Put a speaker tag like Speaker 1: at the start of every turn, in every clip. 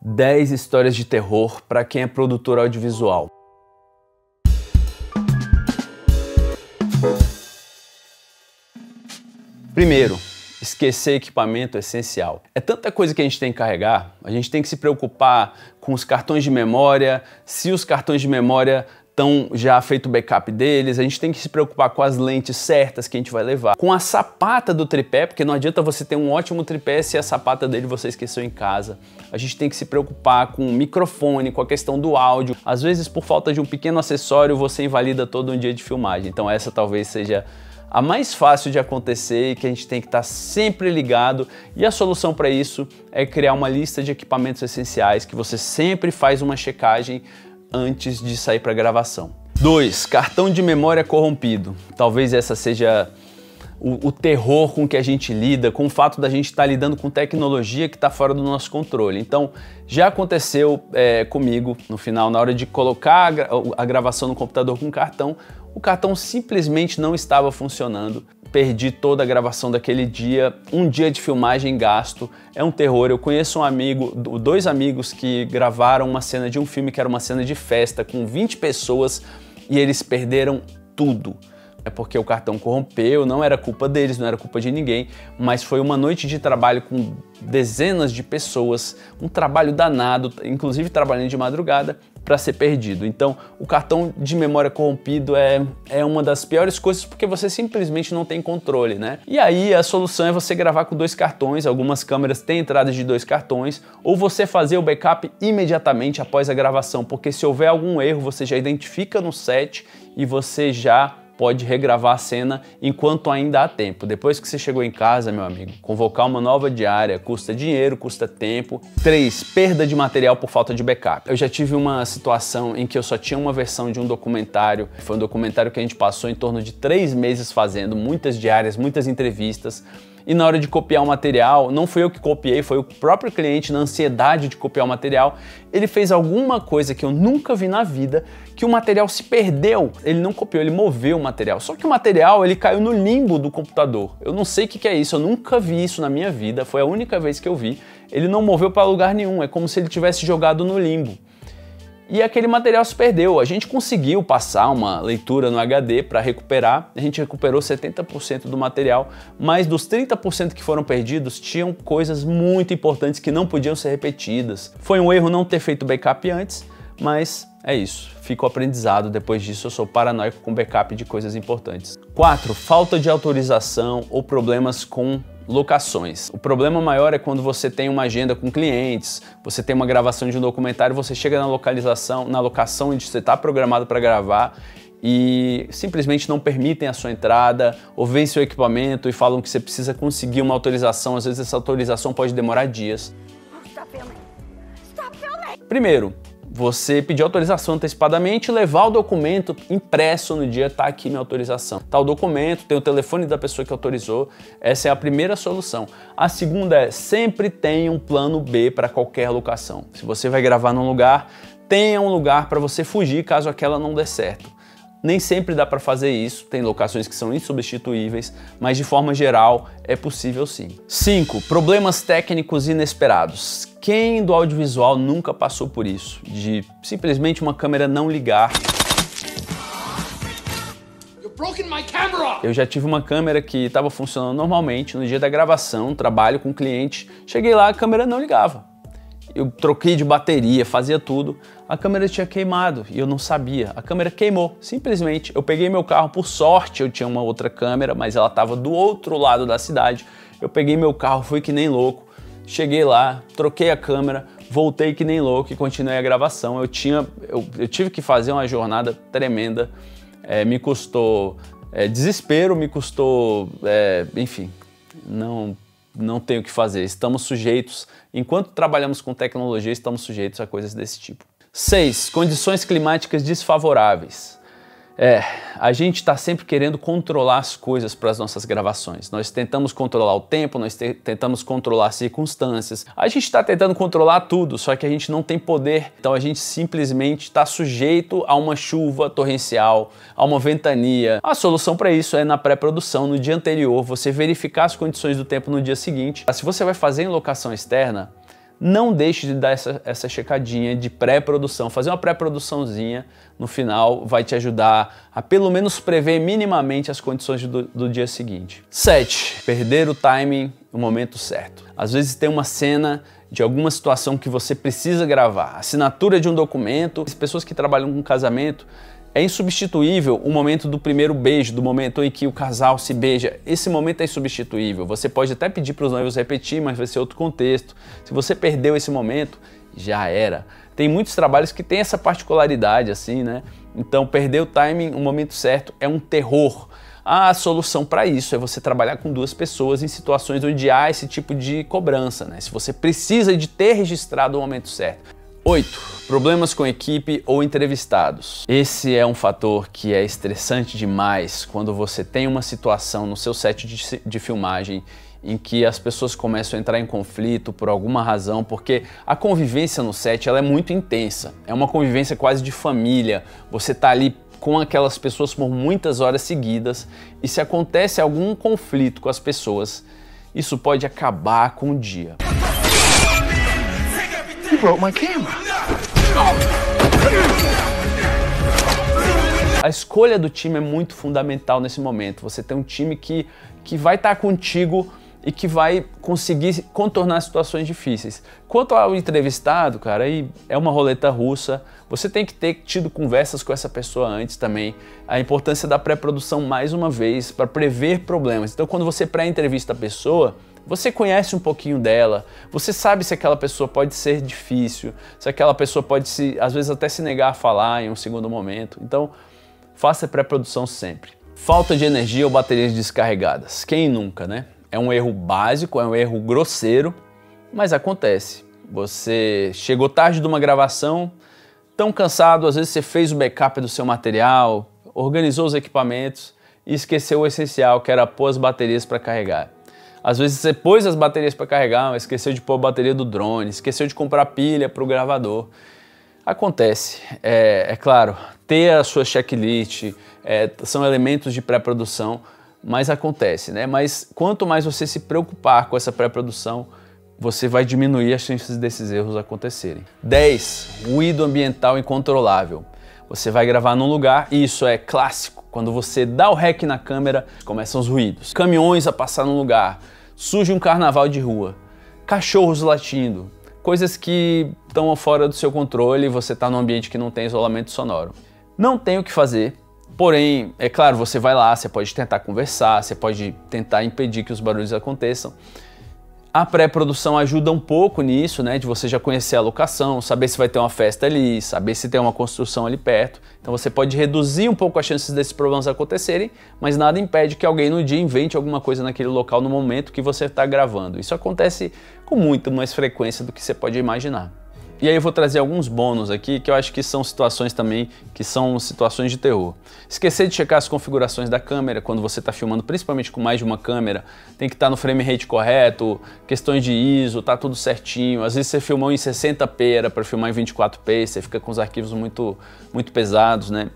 Speaker 1: 10 histórias de terror para quem é produtor audiovisual. Primeiro, esquecer equipamento é essencial. É tanta coisa que a gente tem que carregar, a gente tem que se preocupar com os cartões de memória, se os cartões de memória estão já feito o backup deles, a gente tem que se preocupar com as lentes certas que a gente vai levar, com a sapata do tripé, porque não adianta você ter um ótimo tripé se a sapata dele você esqueceu em casa. A gente tem que se preocupar com o microfone, com a questão do áudio. Às vezes, por falta de um pequeno acessório, você invalida todo um dia de filmagem. Então essa talvez seja a mais fácil de acontecer e que a gente tem que estar sempre ligado, e a solução para isso é criar uma lista de equipamentos essenciais que você sempre faz uma checagem antes de sair para gravação. 2. Cartão de memória corrompido. Talvez essa seja o terror com que a gente lida, com o fato da gente estar lidando com tecnologia que está fora do nosso controle. Então, já aconteceu comigo, no final, na hora de colocar a gravação no computador com cartão, o cartão simplesmente não estava funcionando. Perdi toda a gravação daquele dia, um dia de filmagem gasto, é um terror. Eu conheço um amigo, dois amigos que gravaram uma cena de um filme que era uma cena de festa com 20 pessoas e eles perderam tudo. É porque o cartão corrompeu, não era culpa deles, não era culpa de ninguém, mas foi uma noite de trabalho com dezenas de pessoas, um trabalho danado, inclusive trabalhando de madrugada, para ser perdido. Então, o cartão de memória corrompido é uma das piores coisas porque você simplesmente não tem controle, né? E aí a solução é você gravar com 2 cartões, algumas câmeras têm entradas de 2 cartões, ou você fazer o backup imediatamente após a gravação, porque se houver algum erro, você já identifica no set e você já pode regravar a cena enquanto ainda há tempo. Depois que você chegou em casa, meu amigo, convocar uma nova diária custa dinheiro, custa tempo. 3. Perda de material por falta de backup. Eu já tive uma situação em que eu só tinha uma versão de um documentário. Foi um documentário que a gente passou em torno de 3 meses fazendo, muitas diárias, muitas entrevistas. E na hora de copiar o material, não fui eu que copiei, foi o próprio cliente, na ansiedade de copiar o material, ele fez alguma coisa que eu nunca vi na vida, que o material se perdeu. Ele não copiou, ele moveu o material. Só que o material, ele caiu no limbo do computador. Eu não sei o que é isso, eu nunca vi isso na minha vida, foi a única vez que eu vi. Ele não moveu para lugar nenhum, é como se ele tivesse jogado no limbo. E aquele material se perdeu. A gente conseguiu passar uma leitura no HD para recuperar, a gente recuperou 70% do material, mas dos 30% que foram perdidos, tinham coisas muito importantes que não podiam ser repetidas. Foi um erro não ter feito backup antes, mas é isso, fica o aprendizado. Depois disso eu sou paranoico com backup de coisas importantes. 4. Falta de autorização ou problemas com locações. O problema maior é quando você tem uma agenda com clientes, você tem uma gravação de um documentário, você chega na locação onde você está programado para gravar e simplesmente não permitem a sua entrada, ou veem seu equipamento e falam que você precisa conseguir uma autorização. Às vezes essa autorização pode demorar dias. Primeiro, você pedir autorização antecipadamente, levar o documento impresso no dia, tá aqui minha autorização. Tá o documento, tem o telefone da pessoa que autorizou, essa é a primeira solução. A segunda é, sempre tenha um plano B para qualquer locação. Se você vai gravar num lugar, tenha um lugar para você fugir caso aquela não dê certo. Nem sempre dá para fazer isso, tem locações que são insubstituíveis, mas de forma geral é possível sim. 5. Problemas técnicos inesperados. Quem do audiovisual nunca passou por isso? De simplesmente uma câmera não ligar. Eu já tive uma câmera que estava funcionando normalmente no dia da gravação, trabalho com cliente, cheguei lá, a câmera não ligava. Eu troquei de bateria, fazia tudo, a câmera tinha queimado e eu não sabia. A câmera queimou, simplesmente. Eu peguei meu carro, por sorte eu tinha uma outra câmera, mas ela estava do outro lado da cidade. Eu peguei meu carro, fui que nem louco, cheguei lá, troquei a câmera, voltei que nem louco e continuei a gravação. Eu tive que fazer uma jornada tremenda, me custou desespero, me custou, enfim, não tenho o que fazer. Estamos sujeitos, enquanto trabalhamos com tecnologia, estamos sujeitos a coisas desse tipo. 6. Condições climáticas desfavoráveis. A gente está sempre querendo controlar as coisas para as nossas gravações. Nós tentamos controlar o tempo, nós tentamos controlar as circunstâncias. A gente está tentando controlar tudo, só que a gente não tem poder. Então a gente simplesmente está sujeito a uma chuva torrencial, a uma ventania. A solução para isso é na pré-produção, no dia anterior, você verificar as condições do tempo no dia seguinte. Se você vai fazer em locação externa, não deixe de dar essa checadinha de pré-produção. Fazer uma pré-produçãozinha no final vai te ajudar a pelo menos prever minimamente as condições do dia seguinte. 7. Perder o timing no momento certo. Às vezes tem uma cena de alguma situação que você precisa gravar, assinatura de um documento. As pessoas que trabalham com casamento, é insubstituível o momento do primeiro beijo, do momento em que o casal se beija. Esse momento é insubstituível. Você pode até pedir para os noivos repetir, mas vai ser outro contexto. Se você perdeu esse momento, já era. Tem muitos trabalhos que têm essa particularidade assim, né? Então, perder o timing, o momento certo, é um terror. A solução para isso é você trabalhar com 2 pessoas em situações onde há esse tipo de cobrança, né? Se você precisa de ter registrado o momento certo. 8. Problemas com equipe ou entrevistados. Esse é um fator que é estressante demais quando você tem uma situação no seu set de filmagem em que as pessoas começam a entrar em conflito por alguma razão, porque a convivência no set ela é muito intensa. É uma convivência quase de família. Você está ali com aquelas pessoas por muitas horas seguidas e se acontece algum conflito com as pessoas, isso pode acabar com o dia.
Speaker 2: You broke my camera.
Speaker 1: A escolha do time é muito fundamental nesse momento. Você tem um time que vai estar contigo e que vai conseguir contornar situações difíceis. Quanto ao entrevistado, cara, aí é uma roleta russa. Você tem que ter tido conversas com essa pessoa antes também. A importância da pré-produção, mais uma vez, para prever problemas. Então, quando você pré-entrevista a pessoa, você conhece um pouquinho dela, você sabe se aquela pessoa pode ser difícil, se aquela pessoa pode, às vezes, até se negar a falar em um segundo momento. Então, faça pré-produção sempre. Falta de energia ou baterias descarregadas. Quem nunca, né? É um erro básico, é um erro grosseiro, mas acontece. Você chegou tarde de uma gravação, tão cansado, às vezes você fez o backup do seu material, organizou os equipamentos e esqueceu o essencial, que era pôr as baterias para carregar. Às vezes você pôs as baterias para carregar, mas esqueceu de pôr a bateria do drone, esqueceu de comprar pilha para o gravador. Acontece. É claro, ter a sua checklist são elementos de pré-produção, mas acontece, né? Mas quanto mais você se preocupar com essa pré-produção, você vai diminuir as chances desses erros acontecerem. 10. Ruído ambiental incontrolável. Você vai gravar num lugar, e isso é clássico. Quando você dá o REC na câmera, começam os ruídos. Caminhões a passar no lugar, surge um carnaval de rua, cachorros latindo, coisas que estão fora do seu controle e você está num ambiente que não tem isolamento sonoro. Não tem o que fazer, porém, é claro, você vai lá, você pode tentar conversar, você pode tentar impedir que os barulhos aconteçam. A pré-produção ajuda um pouco nisso, né, de você já conhecer a locação, saber se vai ter uma festa ali, saber se tem uma construção ali perto. Então você pode reduzir um pouco as chances desses problemas acontecerem, mas nada impede que alguém no dia invente alguma coisa naquele local no momento que você está gravando. Isso acontece com muito mais frequência do que você pode imaginar. E aí eu vou trazer alguns bônus aqui que eu acho que são situações também que são situações de terror. Esquecer de checar as configurações da câmera quando você está filmando, principalmente com mais de uma câmera, tem que estar no frame rate correto, questões de ISO, tá tudo certinho. Às vezes você filmou em 60p, era para filmar em 24p, você fica com os arquivos muito pesados, né?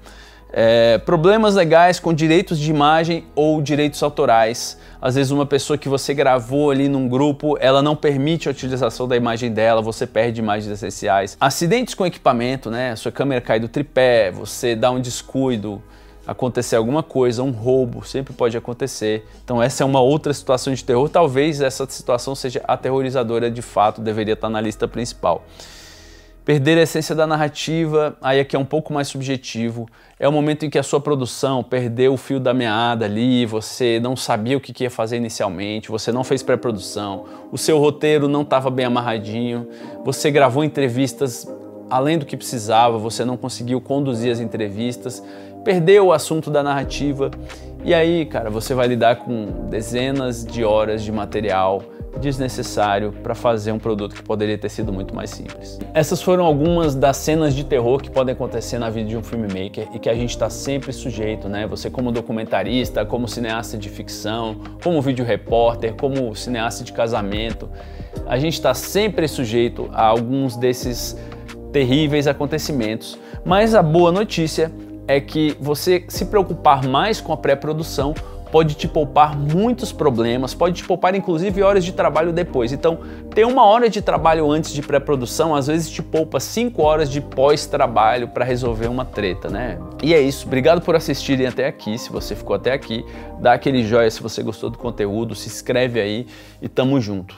Speaker 1: Problemas legais com direitos de imagem ou direitos autorais. Às vezes uma pessoa que você gravou ali num grupo, ela não permite a utilização da imagem dela, você perde imagens essenciais. Acidentes com equipamento, né? A sua câmera cai do tripé, você dá um descuido, acontecer alguma coisa, um roubo, sempre pode acontecer. Então essa é uma outra situação de terror, talvez essa situação seja aterrorizadora de fato, deveria estar na lista principal. Perder a essência da narrativa, aí aqui é um pouco mais subjetivo, é o momento em que a sua produção perdeu o fio da meada ali, você não sabia o que ia fazer inicialmente, você não fez pré-produção, o seu roteiro não estava bem amarradinho, você gravou entrevistas além do que precisava, você não conseguiu conduzir as entrevistas, perdeu o assunto da narrativa, e aí, cara, você vai lidar com dezenas de horas de material desnecessário para fazer um produto que poderia ter sido muito mais simples. Essas foram algumas das cenas de terror que podem acontecer na vida de um filmmaker e que a gente está sempre sujeito, né? Você como documentarista, como cineasta de ficção, como vídeo repórter, como cineasta de casamento, a gente está sempre sujeito a alguns desses terríveis acontecimentos, mas a boa notícia é que você se preocupar mais com a pré-produção pode te poupar muitos problemas, pode te poupar inclusive horas de trabalho depois. Então, ter 1 hora de trabalho antes de pré-produção, às vezes te poupa 5 horas de pós-trabalho para resolver uma treta, né? E é isso, obrigado por assistirem até aqui, se você ficou até aqui, dá aquele joinha se você gostou do conteúdo, se inscreve aí e tamo junto.